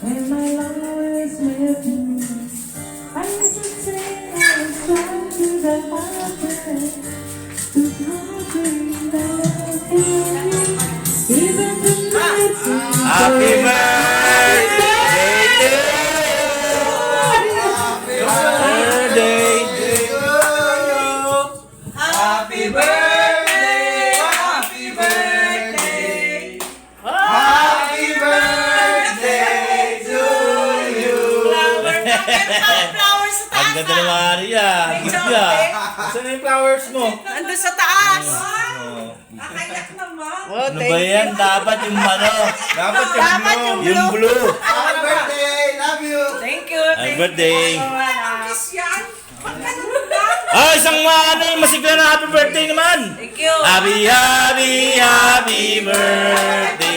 And my love is with you. I used to sing and song to the mountain, to country that even the nights Happy birthday to you. Happy birthday. Happy birthday. Happy birthday to you. Flowers sa taas. Ang ganda ng Maria. Gift niya. Saan yung flowers mo? Nandun sa taas. Oh. Nakayak naman. Ano ba yan? Dapat yung ano? Dapat yung blue. Happy birthday! Love you! Thank you. Happy birthday. Kiss yan. Pagkanon na. Ah, isang yung masigla na happy birthday naman. Thank you. Happy birthday